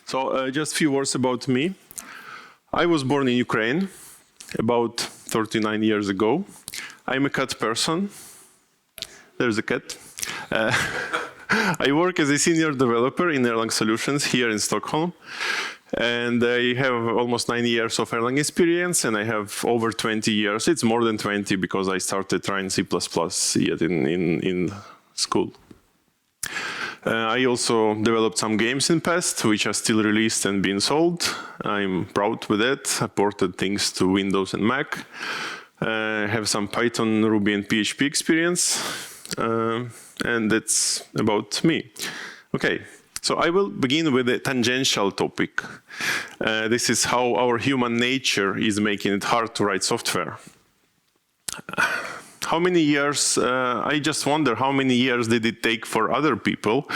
So just a few words about me. I was born in Ukraine about 39 years ago. I'm a cat person. There's a cat. I work as a senior developer in Erlang Solutions here in Stockholm. And I have almost 9 years of Erlang experience, and I have over 20 years. It's more than 20 because I started trying C++ yet in school. I also developed some games in past, which are still released and being sold. I'm proud with that. I ported things to Windows and Mac. I have some Python, Ruby, and PHP experience. And that's about me. Okay, so I will begin with a tangential topic. This is how our human nature is making it hard to write software. How many years, I just wonder how many years did it take for other people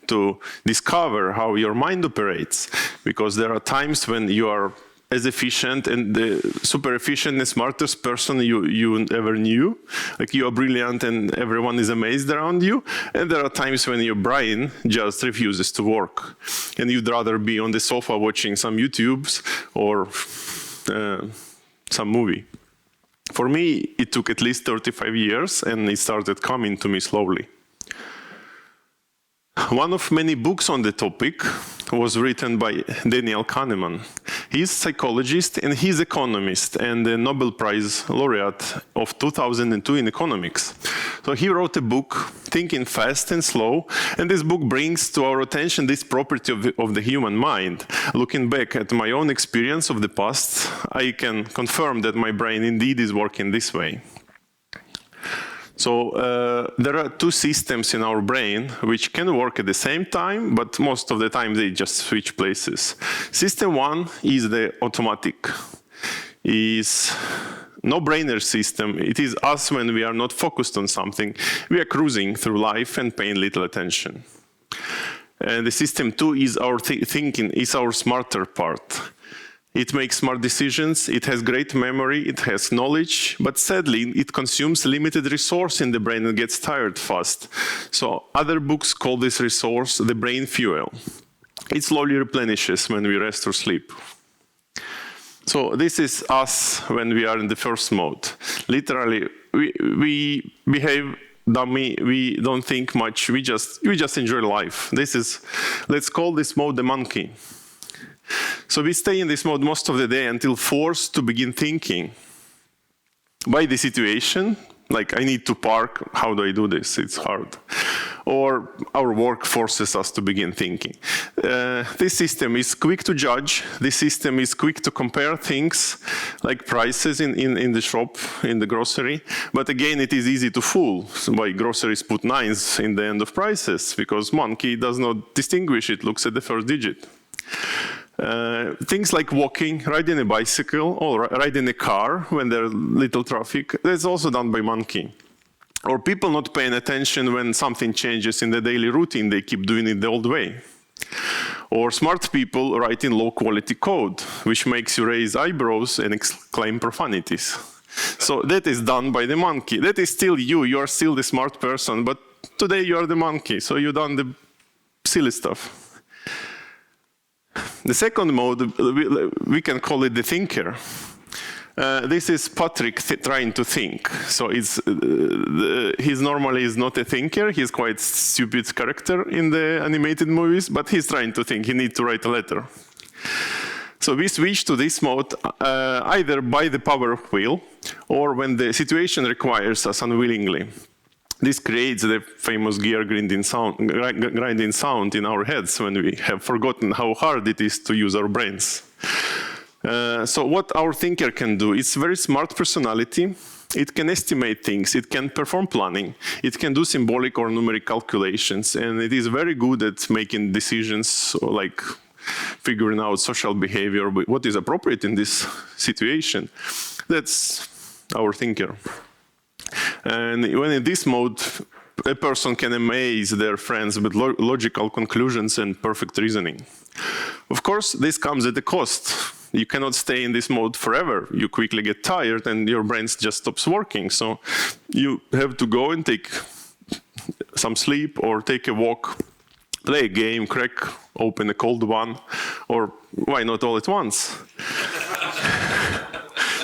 to discover how your mind operates? Because there are times when you are as efficient and the super efficient and smartest person you ever knew. Like you are brilliant and everyone is amazed around you. And there are times when your brain just refuses to work. And you'd rather be on the sofa watching some YouTubes or some movie. For me, it took at least 35 years, and it started coming to me slowly. One of many books on the topic was written by Daniel Kahneman. He's a psychologist and he's economist and the Nobel Prize laureate of 2002 in economics. So he wrote a book, Thinking Fast and Slow, and this book brings to our attention this property of the human mind. Looking back at my own experience of the past, I can confirm that my brain indeed is working this way. So there are two systems in our brain which can work at the same time, but most of the time they just switch places. System one is the automatic, is no-brainer system. It is us when we are not focused on something. We are cruising through life and paying little attention. And the system two is our thinking, is our smarter part. It makes smart decisions, it has great memory, it has knowledge, but sadly, it consumes limited resource in the brain and gets tired fast. So other books call this resource the brain fuel. It slowly replenishes when we rest or sleep. So this is us when we are in the first mode. Literally, we behave dummy, we don't think much, we just enjoy life. Let's call this mode the monkey. So we stay in this mode most of the day until forced to begin thinking by the situation, like I need to park, how do I do this? It's hard. Or our work forces us to begin thinking. This system is quick to judge, this system is quick to compare things, like prices in the shop, in the grocery, but again it is easy to fool. So why groceries put 9s in the end of prices, because monkey does not distinguish, it looks at the first digit. Things like walking, riding a bicycle, or riding a car when there's little traffic, that's also done by monkey. Or people not paying attention when something changes in the daily routine, they keep doing it the old way. Or smart people writing low-quality code, which makes you raise eyebrows and exclaim profanities. So that is done by the monkey. That is still you are still the smart person, but today you are the monkey, so you've done the silly stuff. The second mode, we can call it the thinker. This is Patrick trying to think. So he's normally is not a thinker. He's quite stupid character in the animated movies, but he's trying to think. He needs to write a letter. So we switch to this mode either by the power of will or when the situation requires us unwillingly. This creates the famous gear grinding sound in our heads when we have forgotten how hard it is to use our brains. So what our thinker can do, it's very smart personality. It can estimate things, it can perform planning, it can do symbolic or numeric calculations, and it is very good at making decisions like figuring out social behavior, what is appropriate in this situation. That's our thinker. And when in this mode, a person can amaze their friends with logical conclusions and perfect reasoning. Of course, this comes at a cost. You cannot stay in this mode forever. You quickly get tired and your brain just stops working. So you have to go and take some sleep or take a walk play a game, crack open a cold one, or why not all at once?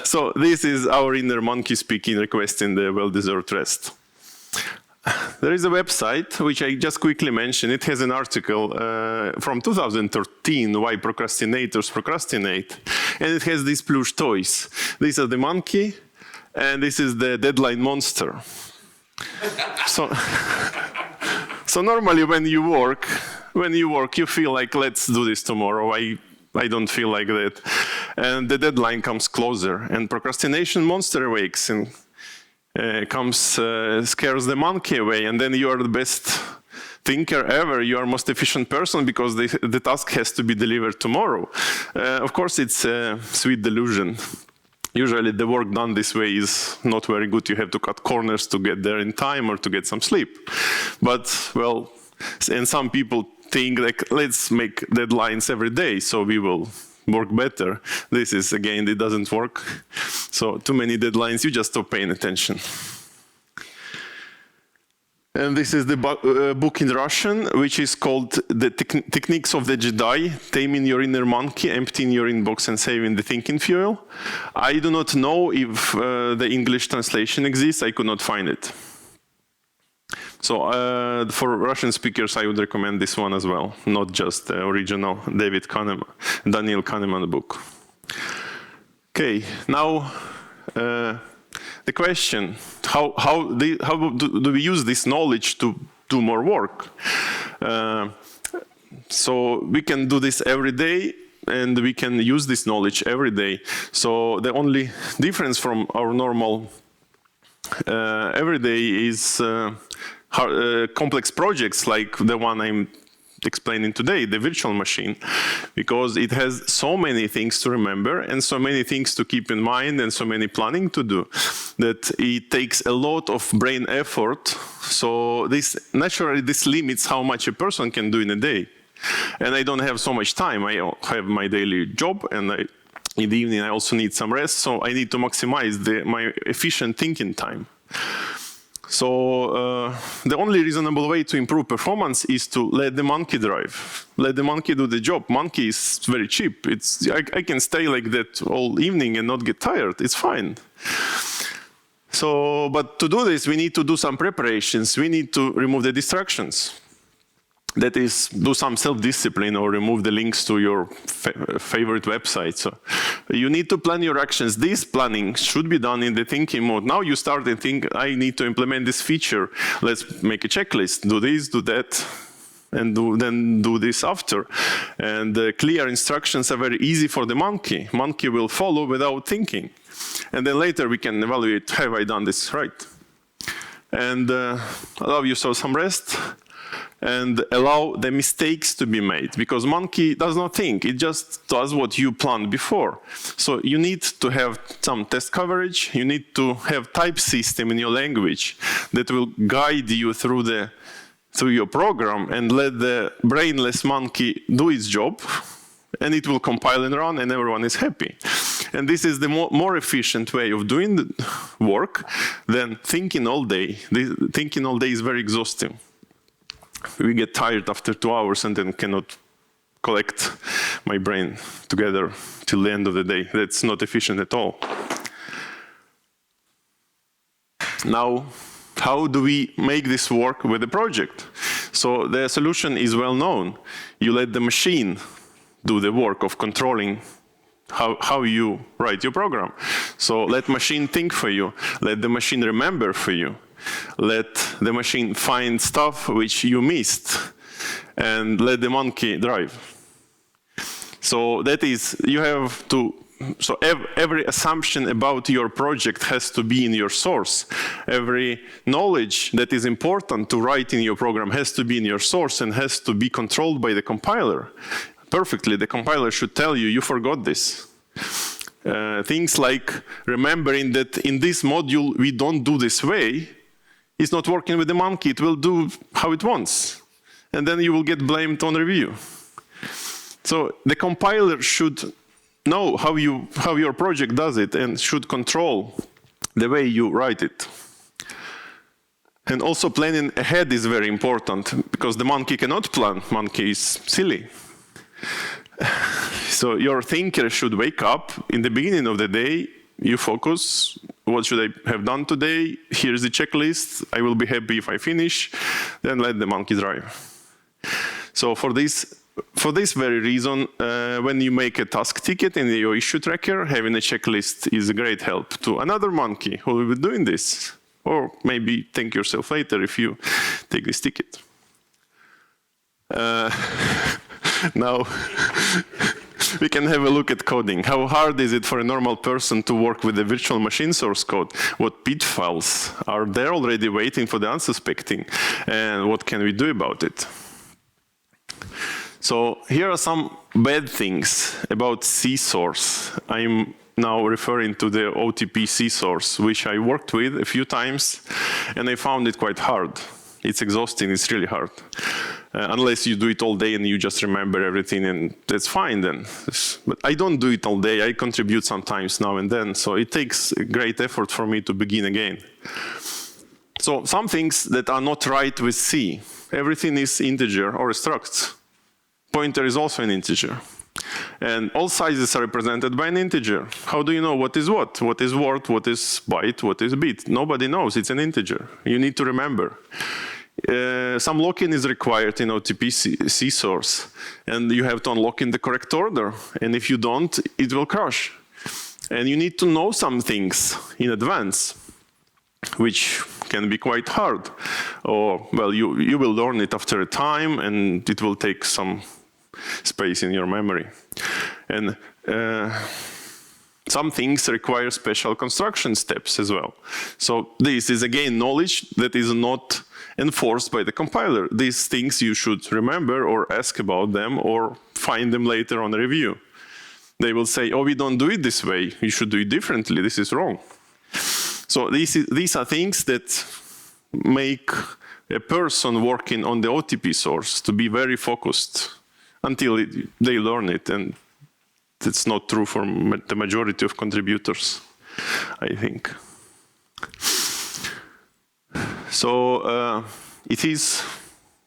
So this is our inner monkey speaking, requesting the well-deserved rest. There is a website, which I just quickly mentioned. It has an article from 2013, why procrastinators procrastinate. And it has these plush toys. These are the monkey, and this is the deadline monster. So normally when you work, you feel like, let's do this tomorrow. I don't feel like that. And the deadline comes closer, and procrastination monster awakes and scares the monkey away, and then you are the best thinker ever. You are most efficient person because the task has to be delivered tomorrow. Of course, it's a sweet delusion. Usually the work done this way is not very good. You have to cut corners to get there in time or to get some sleep. But, well, and some people think like, let's make deadlines every day so we will work better. This is, again, it doesn't work. So too many deadlines, you just stop paying attention. And this is the book in Russian, which is called The Techniques of the Jedi, Taming Your Inner Monkey, Emptying Your Inbox and Saving the Thinking Fuel. I do not know if the English translation exists. I could not find it. So for Russian speakers, I would recommend this one as well, not just the original Daniel Kahneman book. Okay, now the question, how do we use this knowledge to do more work? So we can do this every day, and we can use this knowledge every day. So the only difference from our normal every day is complex projects like the one I'm explaining today, the virtual machine, because it has so many things to remember and so many things to keep in mind and so many planning to do that it takes a lot of brain effort. So naturally this limits how much a person can do in a day. And I don't have so much time. I have my daily job, and in the evening I also need some rest, so I need to maximize my efficient thinking time. So the only reasonable way to improve performance is to let the monkey drive. Let the monkey do the job. Monkey is very cheap. I can stay like that all evening and not get tired. It's fine. So, but to do this, we need to do some preparations. We need to remove the distractions. That is, do some self-discipline or remove the links to your favorite website. So you need to plan your actions. This planning should be done in the thinking mode. Now you start and think, I need to implement this feature. Let's make a checklist. Do this, do that, and then do this after. And clear instructions are very easy for the monkey. Monkey will follow without thinking. And then later we can evaluate, have I done this right? And allow yourself some rest. And allow the mistakes to be made, because monkey does not think, it just does what you planned before. So you need to have some test coverage, you need to have type system in your language that will guide you through your program and let the brainless monkey do its job, and it will compile and run and everyone is happy. And this is the more efficient way of doing the work than thinking all day. Thinking all day is very exhausting. We get tired after 2 hours and then cannot collect my brain together till the end of the day. That's not efficient at all. Now, how do we make this work with the project? So the solution is well known. You let the machine do the work of controlling how you write your program. So let machine think for you. Let the machine remember for you. Let the machine find stuff which you missed, and let the monkey drive. So that is, you have to, so every assumption about your project has to be in your source. Every knowledge that is important to write in your program has to be in your source and has to be controlled by the compiler. Perfectly, the compiler should tell you, you forgot this. Things like remembering that in this module we don't do this way, it's not working with the monkey, it will do how it wants. And then you will get blamed on review. So the compiler should know how your project does it and should control the way you write it. And also planning ahead is very important, because the monkey cannot plan. Monkey is silly. So your thinker should wake up in the beginning of the day. You focus, what should I have done today? Here's the checklist. I will be happy if I finish. Then let the monkey drive. So for this very reason, when you make a task ticket in your issue tracker, having a checklist is a great help to another monkey who will be doing this. Or maybe thank yourself later if you take this ticket. Now, we can have a look at coding. How hard is it for a normal person to work with the virtual machine source code? What pitfalls are there already waiting for the unsuspecting? And what can we do about it? So here are some bad things about C source. I'm now referring to the OTP C source, which I worked with a few times, and I found it quite hard. It's exhausting, it's really hard. Unless you do it all day and you just remember everything, and that's fine then. But I don't do it all day, I contribute sometimes now and then, so it takes a great effort for me to begin again. So some things that are not right with C. Everything is integer or structs. Pointer is also an integer. And all sizes are represented by an integer. How do you know what is what? What is word, what is byte, what is bit? Nobody knows, it's an integer. You need to remember. Some lock-in is required in OTP C source, and you have to unlock in the correct order. And if you don't, it will crash. And you need to know some things in advance, which can be quite hard. Or, well, you will learn it after a time, and it will take some space in your memory. And some things require special construction steps as well. So this is again knowledge that is not enforced by the compiler. These things you should remember or ask about them or find them later on a review. They will say, oh, we don't do it this way. You should do it differently. This is wrong. So these are things that make a person working on the OTP source to be very focused until they learn it, and that's not true for the majority of contributors, I think. So it is,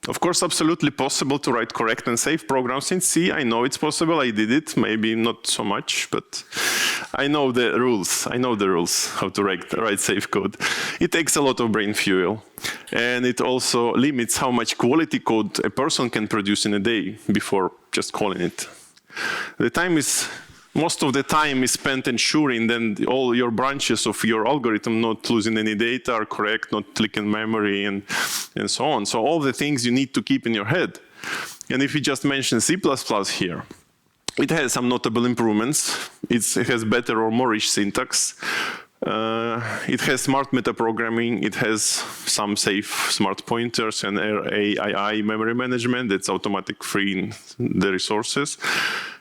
of course, absolutely possible to write correct and safe programs in C. I know it's possible, I did it, maybe not so much, but I know the rules. I know the rules, how to write safe code. It takes a lot of brain fuel, and it also limits how much quality code a person can produce in a day before just calling it. Most of the time is spent ensuring that all your branches of your algorithm not losing any data are correct, not leaking memory, and so on. So all the things you need to keep in your head. And if we just mention C++ here, it has some notable improvements. It has better or more rich syntax. It has smart metaprogramming. It has some safe smart pointers and AII memory management that's automatic freeing the resources.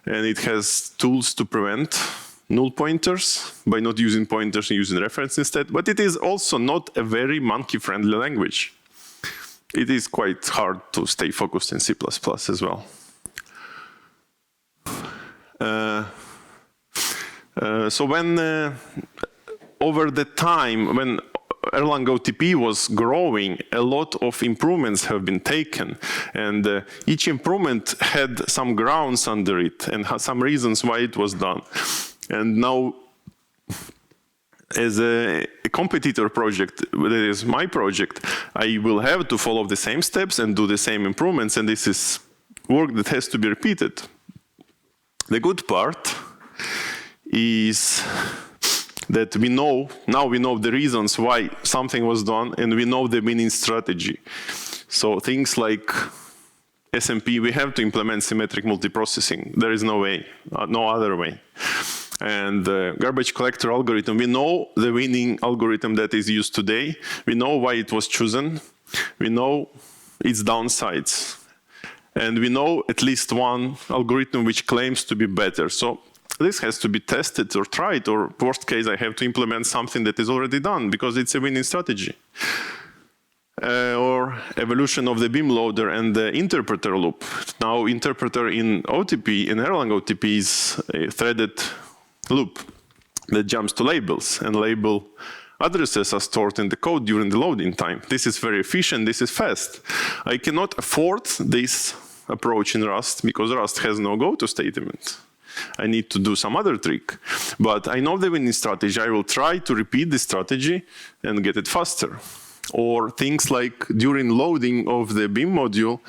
And it has tools to prevent null pointers by not using pointers and using reference instead. But it is also not a very monkey-friendly language. It is quite hard to stay focused in C++ as well. So when over the time when Erlang OTP was growing, a lot of improvements have been taken, and each improvement had some grounds under it and had some reasons why it was done. And now, as a competitor project, that is my project, I will have to follow the same steps and do the same improvements, and this is work that has to be repeated. The good part is that now we know the reasons why something was done, and we know the winning strategy. So things like SMP, we have to implement symmetric multiprocessing. There is no way, no other way. And the garbage collector algorithm, we know the winning algorithm that is used today. We know why it was chosen. We know its downsides. And we know at least one algorithm which claims to be better. So this has to be tested or tried, or worst case, I have to implement something that is already done because it's a winning strategy. Or evolution of the beam loader and the interpreter loop. Now, interpreter in OTP, in Erlang OTP, is a threaded loop that jumps to labels, and label addresses are stored in the code during the loading time. This is very efficient, this is fast. I cannot afford this approach in Rust because Rust has no go-to statement. I need to do some other trick. But I know the winning strategy. I will try to repeat this strategy and get it faster. Or things like during loading of the BEAM module,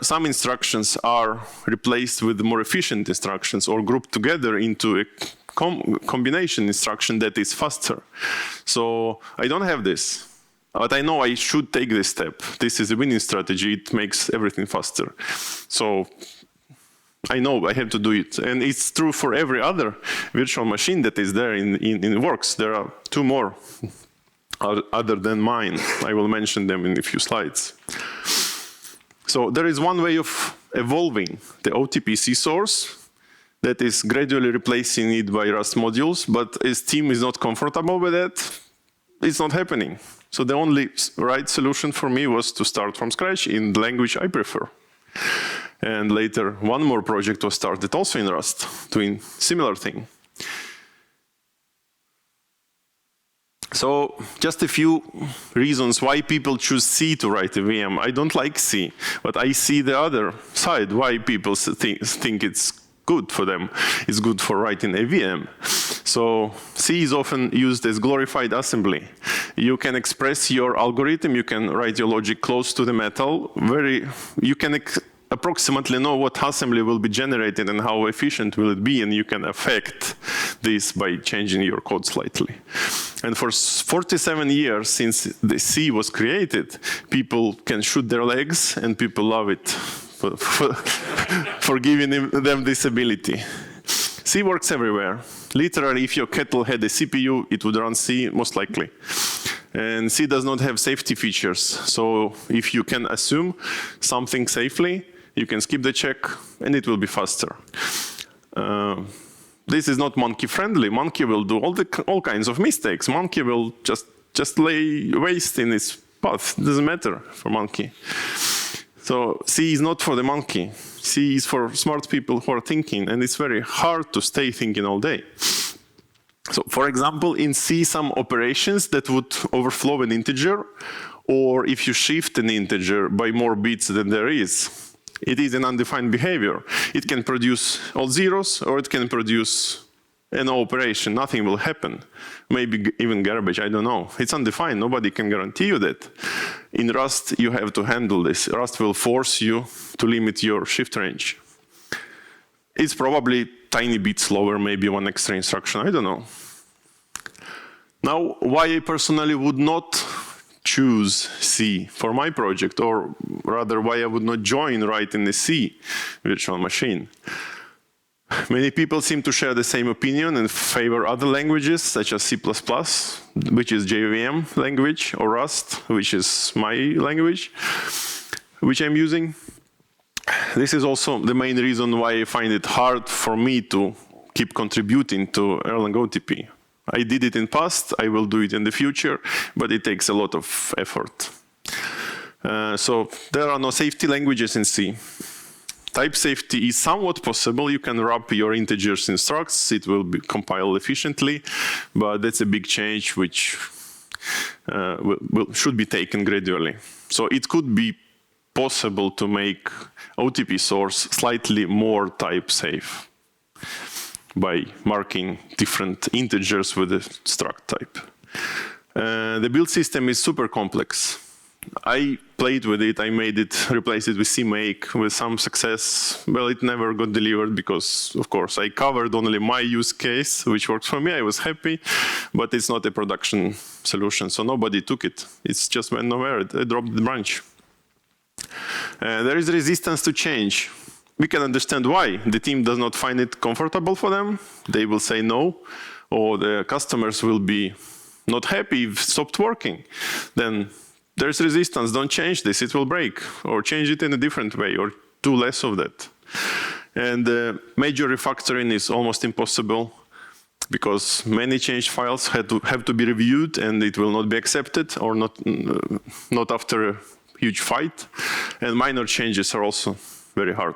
some instructions are replaced with more efficient instructions or grouped together into a combination instruction that is faster. So I don't have this, but I know I should take this step. This is a winning strategy. It makes everything faster. So I know I have to do it. And it's true for every other virtual machine that is there in Works. There are 2 more other than mine. I will mention them in a few slides. So there is one way of evolving the OTP C source that is gradually replacing it by Rust modules, but as team is not comfortable with that, it's not happening. So the only right solution for me was to start from scratch in the language I prefer. And later, one more project was started also in Rust, doing similar thing. So just a few reasons why people choose C to write a VM. I don't like C, but I see the other side, why people think it's good for them. It's good for writing a VM. So C is often used as glorified assembly. You can express your algorithm, you can write your logic close to the metal. You can approximately know what assembly will be generated and how efficient will it be, and you can affect this by changing your code slightly. And for 47 years since the C was created, people can shoot their legs, and people love it for giving them this ability. C works everywhere. Literally, if your kettle had a CPU, it would run C most likely. And C does not have safety features. So if you can assume something safely, you can skip the check, and it will be faster. This is not monkey friendly. Monkey will do all kinds of mistakes. Monkey will just lay waste in its path. It doesn't matter for monkey. So C is not for the monkey. C is for smart people who are thinking, and it's very hard to stay thinking all day. So for example, in C, some operations that would overflow an integer, or if you shift an integer by more bits than there is, it is an undefined behavior. It can produce all zeros, or it can produce no operation. Nothing will happen. Maybe even garbage, I don't know. It's undefined. Nobody can guarantee you that. In Rust, you have to handle this. Rust will force you to limit your shift range. It's probably tiny bit slower, maybe one extra instruction, I don't know. Now, why I personally would not choose C for my project, or rather why I would not join writing a C virtual machine. Many people seem to share the same opinion and favor other languages such as C++, which is JVM language, or Rust, which is my language, which I'm using. This is also the main reason why I find it hard for me to keep contributing to Erlang OTP. I did it in past, I will do it in the future, but it takes a lot of effort. So there are no safety languages in C. Type safety is somewhat possible. You can wrap your integers in structs, it will be compiled efficiently, but that's a big change which should be taken gradually. So it could be possible to make OTP source slightly more type safe by marking different integers with a struct type. The build system is super complex. I played with it, I made it, replaced it with CMake with some success. Well, it never got delivered because, of course, I covered only my use case, which works for me. I was happy, but it's not a production solution, so nobody took it. It's just went nowhere, it dropped the branch. There is resistance to change. We can understand why. The team does not find it comfortable for them. They will say no, or the customers will be not happy if it stopped working. Then there's resistance. Don't change this, it will break. Or change it in a different way, or do less of that. And major refactoring is almost impossible because many change files have to be reviewed and it will not be accepted, or not after a huge fight. And minor changes are also very hard.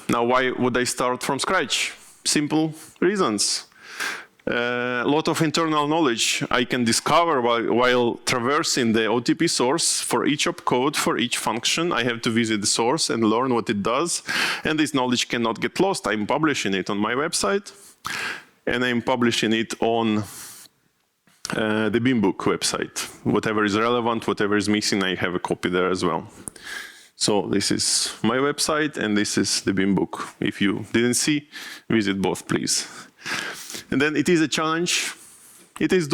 Now, why would I start from scratch? Simple reasons. A lot of internal knowledge I can discover while traversing the OTP source. For each opcode, for each function, I have to visit the source and learn what it does. And this knowledge cannot get lost. I'm publishing it on my website, and I'm publishing it on the BEAM book website. Whatever is relevant, whatever is missing, I have a copy there as well. So this is my website, and this is the BEAM book. If you didn't see, visit both, please. And then it is a challenge. It is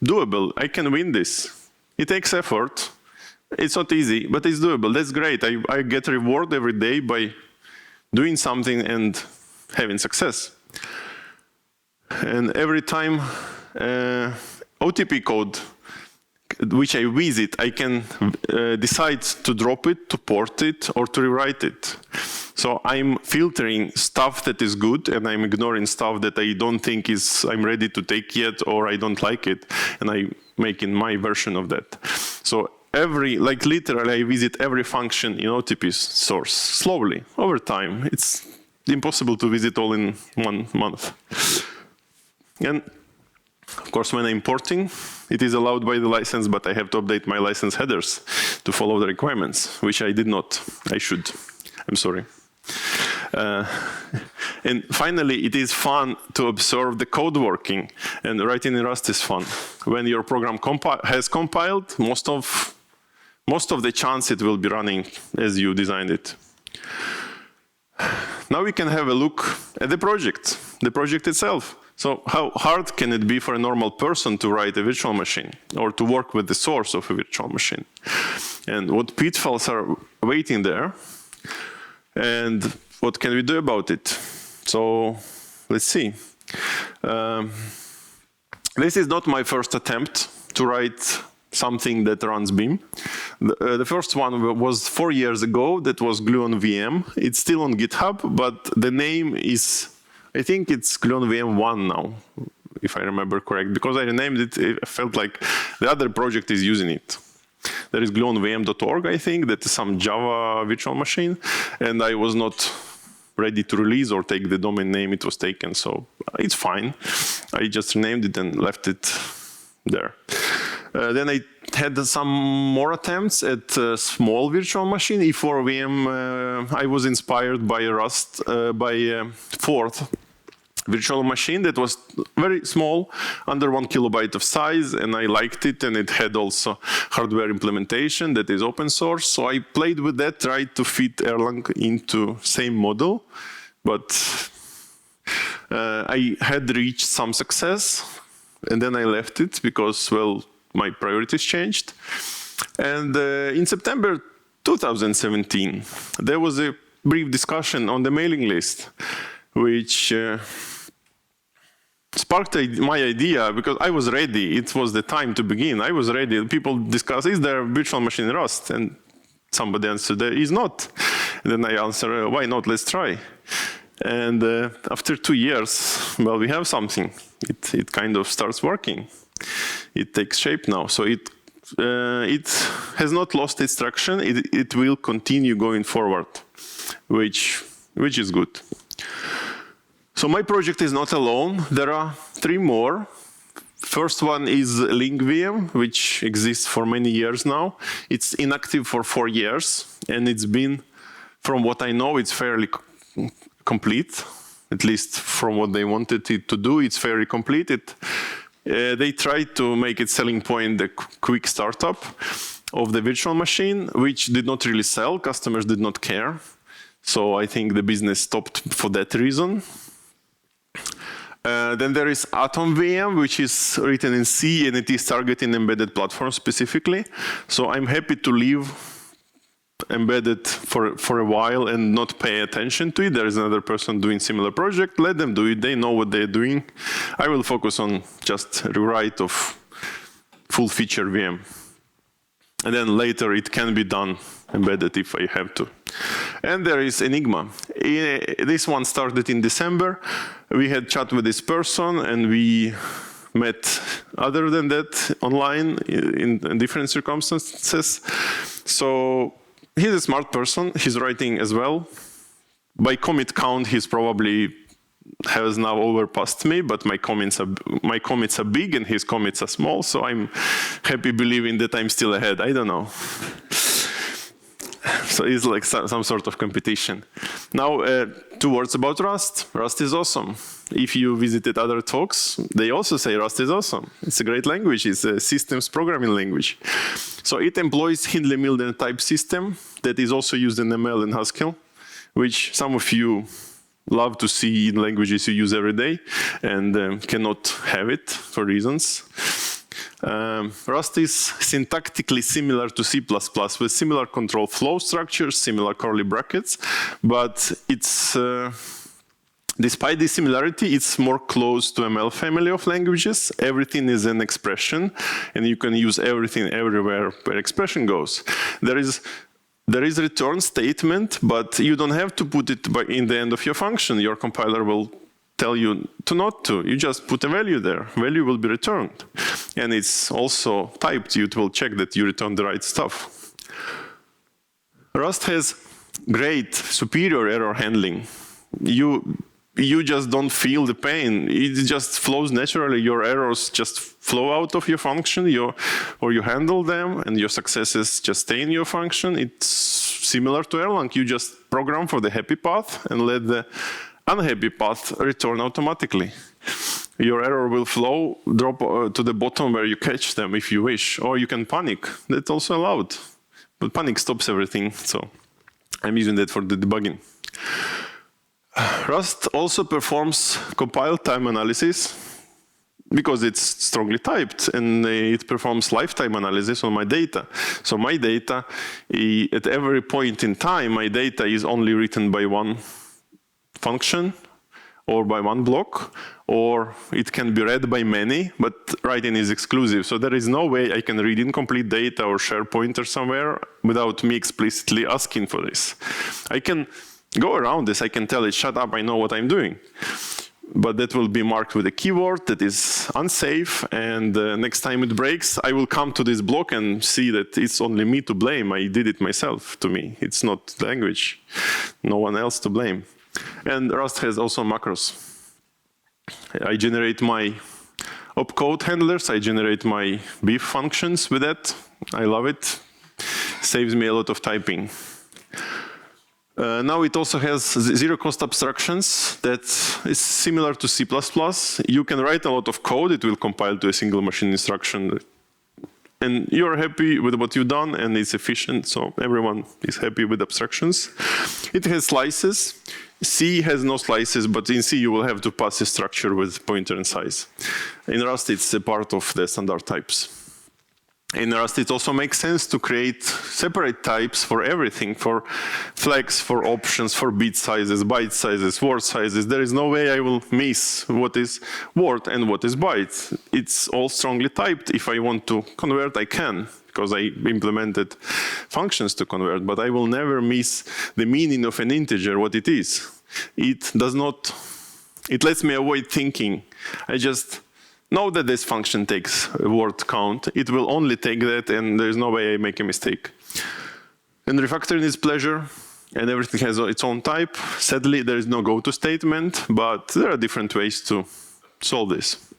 doable. I can win this. It takes effort. It's not easy, but it's doable. That's great. I get reward every day by doing something and having success. And every time OTP code which I visit, I can decide to drop it, to port it, or to rewrite it. So I'm filtering stuff that is good, and I'm ignoring stuff that I don't think I'm ready to take yet, or I don't like it, and I'm making my version of that. So literally, I visit every function in OTP's source, slowly, over time. It's impossible to visit all in 1 month. And of course, when I'm importing, it is allowed by the license, but I have to update my license headers to follow the requirements, which I did not. I should. I'm sorry. And finally, it is fun to observe the code working, and writing in Rust is fun. When your program has compiled, most of the chance it will be running as you designed it. Now we can have a look at the project itself. So how hard can it be for a normal person to write a virtual machine or to work with the source of a virtual machine? And what pitfalls are waiting there? And what can we do about it? So let's see. This is not my first attempt to write something that runs BEAM. The first one was 4 years ago. That was Glue on VM. It's still on GitHub, but the name is, I think it's Glue on VM 1 now, if I remember correct, because I renamed it. I felt like the other project is using it. There is glueonvm.org, I think, that is some Java virtual machine, and I was not ready to release or take the domain name it was taken, so it's fine. I just renamed it and left it there. Then I had some more attempts at a small virtual machine, E4VM. I was inspired by Rust, by fourth virtual machine that was very small, under 1 kilobyte of size, and I liked it, and it had also hardware implementation that is open source. So I played with that, tried to fit Erlang into same model, but I had reached some success, and then I left it because, well, my priorities changed. And in September 2017, there was a brief discussion on the mailing list, which sparked my idea, because I was ready. It was the time to begin. I was ready. People discuss, is there a virtual machine in Rust? And somebody answered, there is not. And then I answered, why not? Let's try. And after 2 years, well, we have something. It kind of starts working. It takes shape now. So it has not lost its traction. It will continue going forward, which is good. So my project is not alone. There are 3 more. First one is LinkVM, which exists for many years now. It's inactive for 4 years, and it's been, from what I know, it's fairly complete. At least from what they wanted it to do, it's fairly complete. They tried to make its selling point the quick startup of the virtual machine, which did not really sell. Customers did not care. So I think the business stopped for that reason. Then there is AtomVM, which is written in C, and it is targeting embedded platforms specifically. So I'm happy to leave embedded for a while and not pay attention to it. There is another person doing similar project. Let them do it. They know what they're doing. I will focus on just rewrite of full feature VM. And then later it can be done embedded if I have to. And there is Enigma. This one started in December. We had chat with this person, and we met other than that online in different circumstances. So he's a smart person. He's writing as well. By commit count, he's probably has now overpassed me, but my commits are big and his commits are small, so I'm happy believing that I'm still ahead. I don't know. So it's like some sort of competition. Now, 2 words about Rust. Rust is awesome. If you visited other talks, they also say Rust is awesome. It's a great language. It's a systems programming language. So it employs Hindley-Milner type system that is also used in ML and Haskell, which some of you love to see in languages you use every day and cannot have it for reasons. Rust is syntactically similar to C++ with similar control flow structures, similar curly brackets, but it's despite this similarity, it's more close to ML family of languages. Everything is an expression, and you can use everything everywhere where expression goes. There is return statement, but you don't have to put it in the end of your function. Your compiler will tell you to not to. You just put a value there. Value will be returned. And it's also typed. It will check that you return the right stuff. Rust has great, superior error handling. You just don't feel the pain. It just flows naturally. Your errors just flow out of your function, or you handle them, and your successes just stay in your function. It's similar to Erlang. You just program for the happy path and let the unhappy path return automatically. Your error will flow, drop to the bottom where you catch them if you wish, or you can panic. That's also allowed. But panic stops everything, so I'm using that for the debugging. Rust also performs compile time analysis because it's strongly typed, and it performs lifetime analysis on my data. So my data, at every point in time, my data is only written by one function or by one block, or it can be read by many, but writing is exclusive. So there is no way I can read incomplete data or share pointer somewhere without me explicitly asking for this. I can go around this. I can tell it, shut up, I know what I'm doing. But that will be marked with a keyword that is unsafe, and next time it breaks, I will come to this block and see that it's only me to blame. I did it myself, to me. It's not the language. No one else to blame. And Rust has also macros. I generate my opcode handlers. I generate my beef functions with that. I love it. Saves me a lot of typing. Now it also has zero-cost abstractions that is similar to C++. You can write a lot of code. It will compile to a single machine instruction. And you're happy with what you've done, and it's efficient, so everyone is happy with abstractions. It has slices. C has no slices, but in C you will have to pass a structure with pointer and size. In Rust, it's a part of the standard types. In Rust, it also makes sense to create separate types for everything, for flags, for options, for bit sizes, byte sizes, word sizes. There is no way I will miss what is word and what is byte. It's all strongly typed. If I want to convert, I can, because I implemented functions to convert, but I will never miss the meaning of an integer, what it is. It does not, it lets me avoid thinking. I just know that this function takes a word count. It will only take that, and there's no way I make a mistake. And refactoring is pleasure, and everything has its own type. Sadly, there is no go-to statement, but there are different ways to solve this.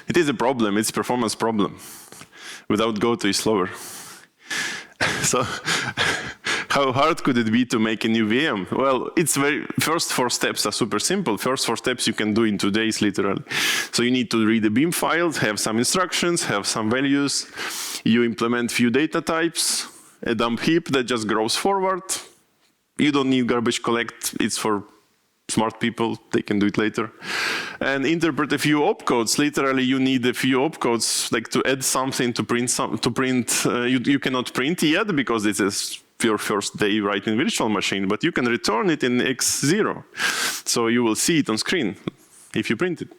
It is a problem. It's a performance problem. Without go-to, it's slower. So how hard could it be to make a new VM? Well, first 4 steps are super simple. First 4 steps you can do in 2 days, literally. So you need to read the BEAM files, have some instructions, have some values. You implement few data types, a dump heap that just grows forward. You don't need garbage collect. It's for smart people, they can do it later. And interpret a few opcodes. Literally, you need a few opcodes, like to add something, to print you cannot print yet because this is your first day writing virtual machine, but you can return it in X0. So you will see it on screen if you print it.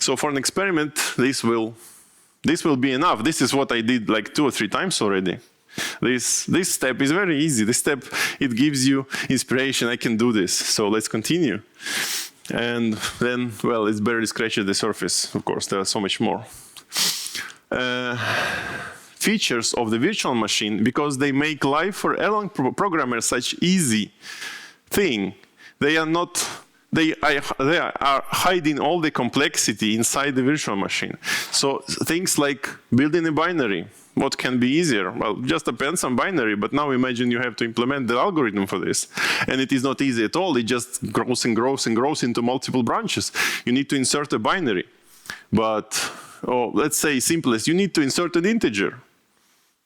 So for an experiment, this will be enough. This is what I did like 2 or 3 times already. This step is very easy. This step, it gives you inspiration. I can do this. So let's continue. And then, well, it's barely scratched the surface. Of course, there are so much more. Features of the virtual machine, because they make life for Erlang programmers such easy thing. They are not they are hiding all the complexity inside the virtual machine. So things like building a binary, what can be easier? Well, just append some binary, but now imagine you have to implement the algorithm for this. And it is not easy at all. It just grows and grows and grows into multiple branches. You need to insert a binary. But, let's say simplest, you need to insert an integer.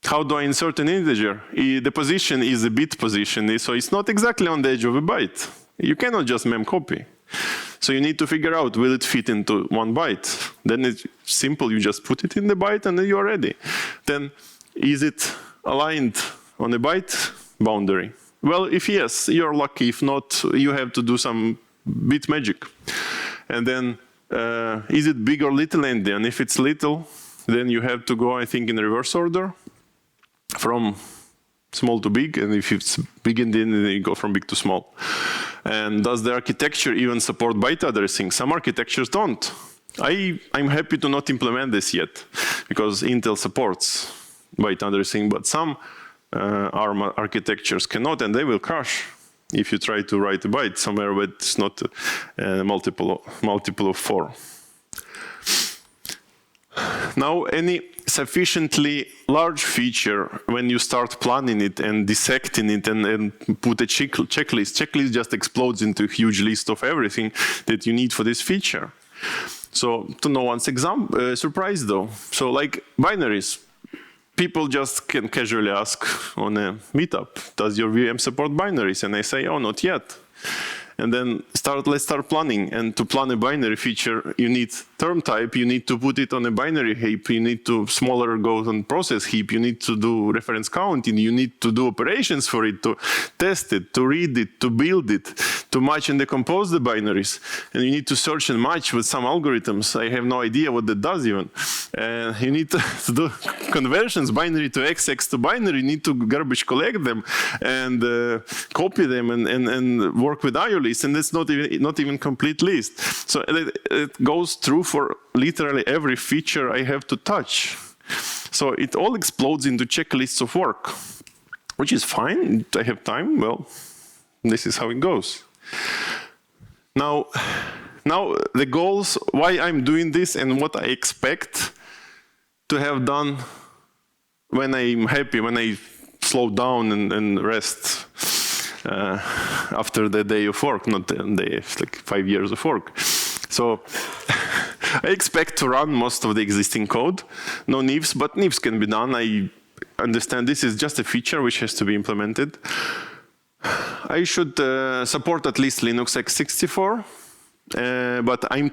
How do I insert an integer? The position is a bit position, so it's not exactly on the edge of a byte. You cannot just mem copy. So you need to figure out, will it fit into 1 byte? Then it's simple, you just put it in the byte and then you're ready. Then, is it aligned on a byte boundary? Well, if yes, you're lucky. If not, you have to do some bit magic. And then, is it big or little endy? And if it's little, then you have to go, I think, in reverse order from small to big. And if it's big endy, then you go from big to small. And does the architecture even support byte addressing? Some architectures don't. I'm happy to not implement this yet, because Intel supports byte addressing, but some ARM architectures cannot, and they will crash if you try to write a byte somewhere where it's not a multiple of 4. Now, any sufficiently large feature, when you start planning it and dissecting it and put a checklist just explodes into a huge list of everything that you need for this feature. So, to no one's surprise though. So, like binaries, people just can casually ask on a meetup, does your VM support binaries? And I say, oh, not yet. And then let's start planning. And to plan a binary feature, you need term type, you need to put it on a binary heap, you need to smaller go on process heap, you need to do reference counting, you need to do operations for it, to test it, to read it, to build it, to match and decompose the binaries. And you need to search and match with some algorithms. I have no idea what that does even. And you need to do conversions, binary to X, X to binary, you need to garbage collect them and copy them and work with IO lists. And that's not even complete list. So it goes through for literally every feature I have to touch. So it all explodes into checklists of work, which is fine. I have time. Well, this is how it goes. Now the goals, why I'm doing this and what I expect to have done when I'm happy, when I slow down and rest. After the day of work, not the day, like 5 years of work. So I expect to run most of the existing code, no nifs, but nifs can be done. I understand this is just a feature which has to be implemented. I should support at least Linux x64, but I'm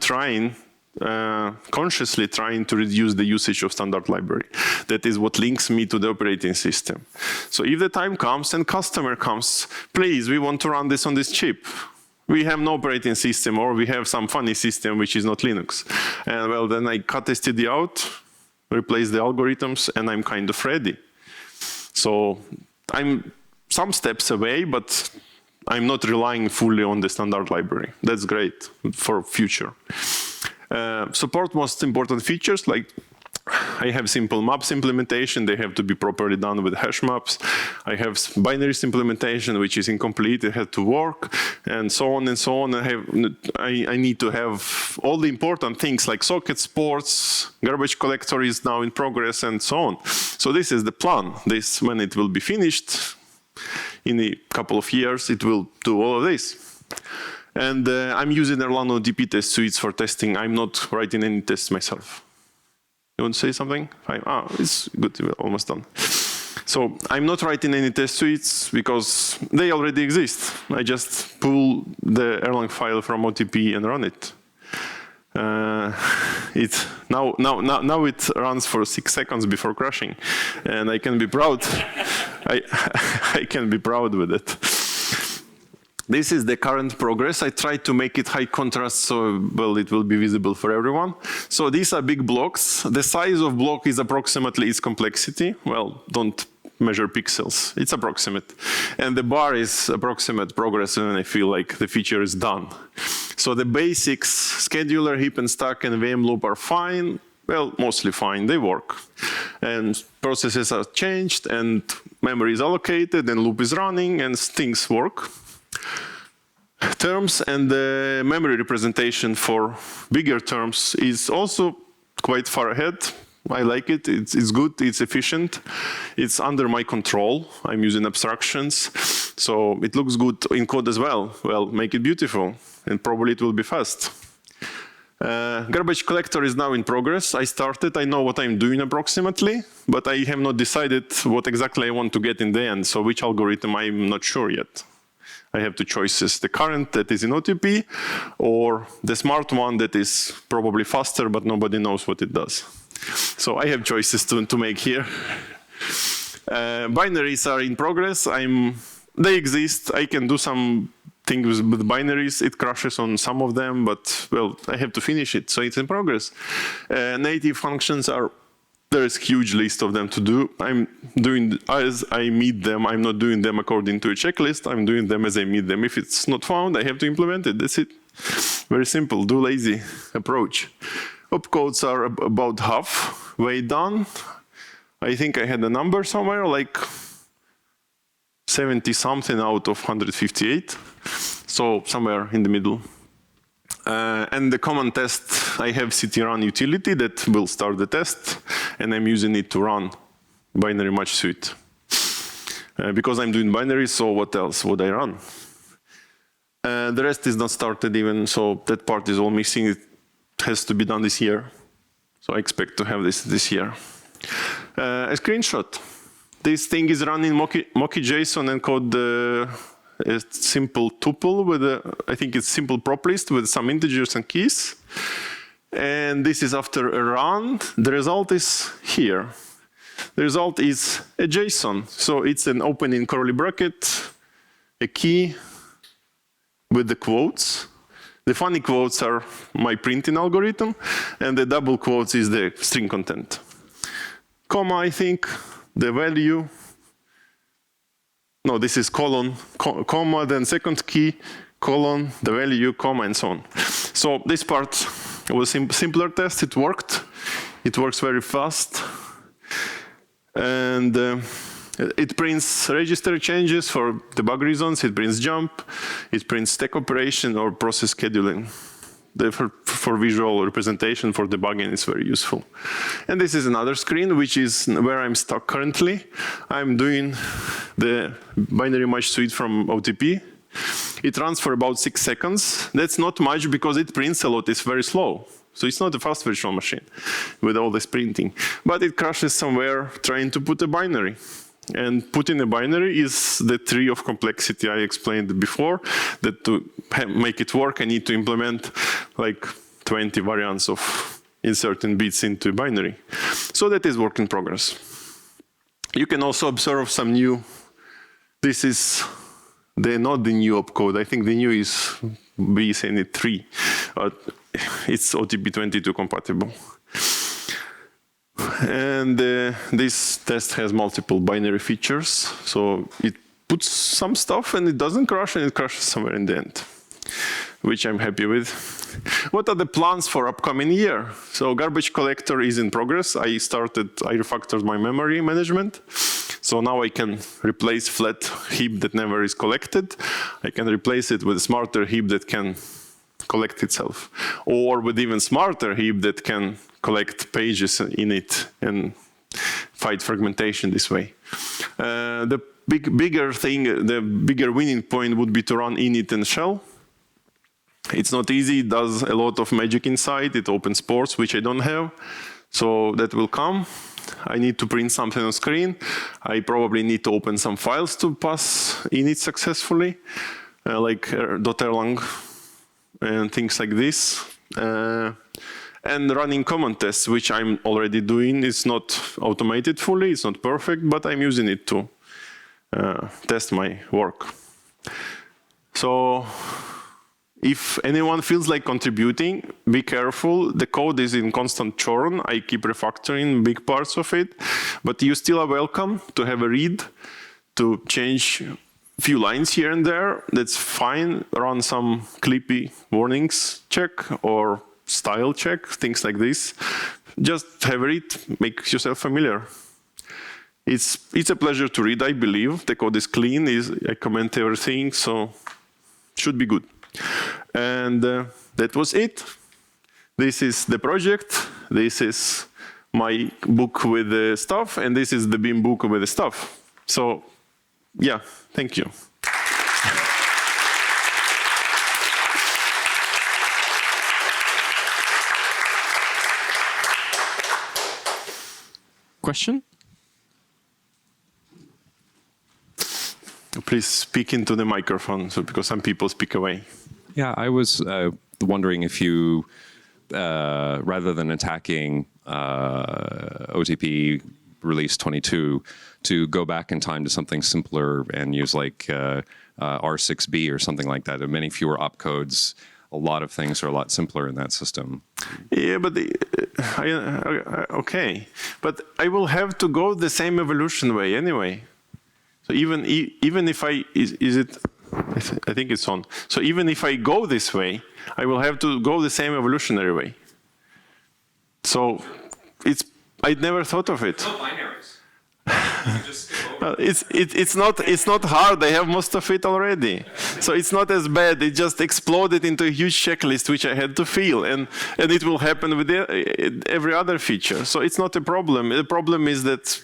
consciously trying to reduce the usage of standard library. That is what links me to the operating system. So if the time comes and customer comes, please, we want to run this on this chip. We have no operating system, or we have some funny system which is not Linux. And well, then I cut STD out, replace the algorithms, and I'm kind of ready. So I'm some steps away, but I'm not relying fully on the standard library. That's great for future. Support most important features, like I have simple maps implementation. They have to be properly done with hash maps. I have binaries implementation, which is incomplete. It had to work, and so on and so on. I need to have all the important things like socket ports, garbage collector is now in progress, and so on. So this is the plan. This, when it will be finished, in a couple of years, it will do all of this. And I'm using Erlang OTP test suites for testing. I'm not writing any tests myself. You want to say something? Fine. It's good. We're almost done. So I'm not writing any test suites because they already exist. I just pull the Erlang file from OTP and run it. Now it runs for 6 seconds before crashing, and I can be proud. I can be proud with it. This is the current progress. I tried to make it high contrast so, well, it will be visible for everyone. So these are big blocks. The size of block is approximately its complexity. Well, don't measure pixels. It's approximate. And the bar is approximate progress, and I feel like the feature is done. So the basics, scheduler, heap and stack, and VM loop are fine. Well, mostly fine. They work. And processes are changed, and memory is allocated, and loop is running, and things work. terms, and the memory representation for bigger terms is also quite far ahead. I like it. It's good. It's efficient. It's under my control. I'm using abstractions, so it looks good in code as well. Well, make it beautiful, and probably it will be fast. Garbage collector is now in progress. I started. I know what I'm doing approximately, but I have not decided what exactly I want to get in the end. So which algorithm, I'm not sure yet. I have two choices: the current that is in OTP, or the smart one that is probably faster, but nobody knows what it does. So I have choices to make here. Binaries are in progress. They exist. I can do some things with binaries. It crashes on some of them, but well, I have to finish it, so it's in progress. Native functions are, there is a huge list of them to do. I'm doing as I meet them. I'm not doing them according to a checklist. I'm doing them as I meet them. If it's not found, I have to implement it. That's it. Very simple, do lazy approach. Opcodes are about halfway done. I think I had a number somewhere, like 70 something out of 158. So somewhere in the middle. And the common test, I have ctrun utility that will start the test, and I'm using it to run binary match suite. Because I'm doing binary, so what else would I run? The rest is not started even, so that part is all missing. It has to be done this year. So I expect to have this year. A screenshot. This thing is running Mocky JSON and code a simple tuple with I think it's simple prop list with some integers and keys. And this is after a run. The result is here. The result is a JSON. So it's an opening curly bracket, a key with the quotes. The funny quotes are my printing algorithm, and the double quotes is the string content. Comma, I think, the value. No, this is colon, comma, then second key, colon, the value, comma, and so on. So this part was a simpler test. It worked. It works very fast. And it prints register changes for debug reasons. It prints jump. It prints stack operation or process scheduling. For visual representation for debugging, it's very useful. And this is another screen, which is where I'm stuck currently. I'm doing the binary match suite from OTP. It runs for about 6 seconds. That's not much because it prints a lot. It's very slow. So it's not a fast virtual machine with all this printing. But it crashes somewhere trying to put a binary. And putting a binary is the tree of complexity I explained before, that to make it work, I need to implement like 20 variants of inserting bits into a binary. So that is work in progress. You can also observe some new, this is not the new opcode. I think the new is BSNet 3, but it's OTP22 compatible. And this test has multiple binary features. So it puts some stuff and it doesn't crash, and it crashes somewhere in the end, which I'm happy with. What are the plans for upcoming year? So garbage collector is in progress. I refactored my memory management. So now I can replace flat heap that never is collected. I can replace it with a smarter heap that can collect itself, or with even smarter heap that can collect pages in it and fight fragmentation this way. The bigger thing, the bigger winning point would be to run init and shell. It's not easy. It does a lot of magic inside. It opens ports, which I don't have. So that will come. I need to print something on screen. I probably need to open some files to pass init successfully, like .erlang and things like this. And running common tests, which I'm already doing. It's not automated fully, it's not perfect, but I'm using it to test my work. So if anyone feels like contributing, be careful. The code is in constant churn. I keep refactoring big parts of it, but you still are welcome to have a read, to change a few lines here and there. That's fine. Run some clippy warnings check or style check, things like this. Just have a read, make yourself familiar. It's a pleasure to read, I believe. The code is clean, I comment everything, so should be good. And that was it. This is the project. This is my book with the stuff, and this is the BEAM book with the stuff. So, yeah, thank you. Question? Please speak into the microphone, so because some people speak away. Yeah, I was wondering if you, rather than attacking OTP release 22, to go back in time to something simpler and use like R6B or something like that, and many fewer opcodes. A lot of things are a lot simpler in that system. Yeah, but okay, but I will have to go the same evolution way anyway. So even if I I think it's on. So even if I go this way, I will have to go the same evolutionary way. So I never thought of it. No binaries. It's not hard. I have most of it already, so it's not as bad. It just exploded into a huge checklist which I had to fill, and it will happen with every other feature. So it's not a problem. The problem is that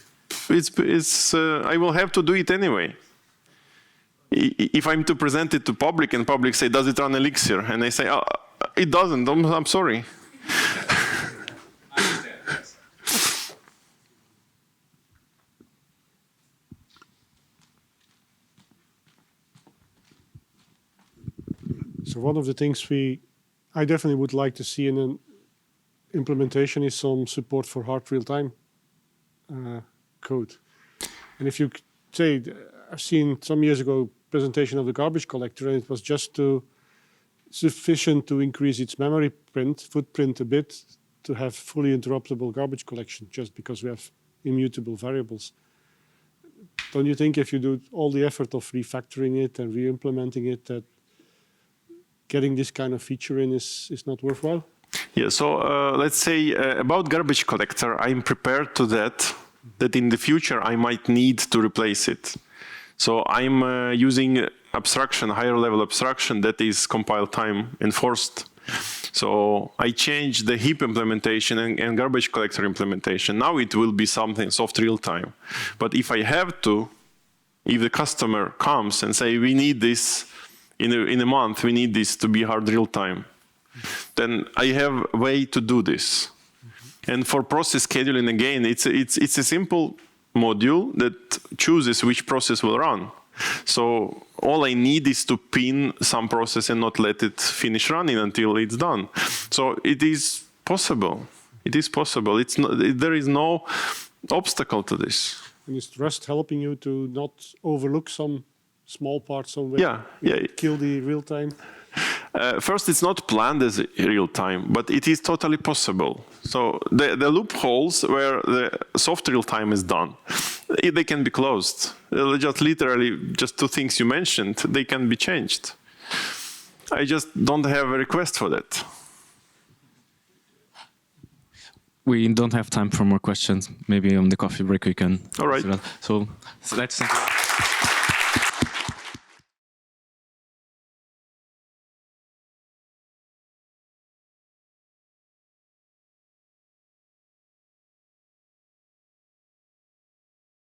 I will have to do it anyway. If I'm to present it to public and public say, does it run Elixir? And I say, oh, it doesn't. I'm sorry. So one of the things I definitely would like to see in an implementation is some support for hard real-time code. And if you say, I've seen some years ago presentation of the garbage collector, and it was just sufficient to increase its memory footprint a bit to have fully interruptible garbage collection, just because we have immutable variables. Don't you think if you do all the effort of refactoring it and re-implementing it, that getting this kind of feature in is not worthwhile? Yeah, so let's say about garbage collector, I'm prepared to that in the future I might need to replace it. So I'm using abstraction, higher level abstraction that is compile time enforced. So I changed the heap implementation and garbage collector implementation. Now it will be something soft real time. But if I have to, if the customer comes and say we need this in a month, we need this to be hard real time, then I have a way to do this. And for process scheduling, again, it's a simple module that chooses which process will run. So all I need is to pin some process and not let it finish running until it's done. So it is possible. It is possible. It's not, there is no obstacle to this. And is Rust helping you to not overlook some small parts somewhere? Yeah. Kill the real time? First, it's not planned as real time, but it is totally possible. So the loopholes where the soft real time is done, they can be closed. Just literally, just two things you mentioned, they can be changed. I just don't have a request for that. We don't have time for more questions. Maybe on the coffee break we can. All right. So let's thank you.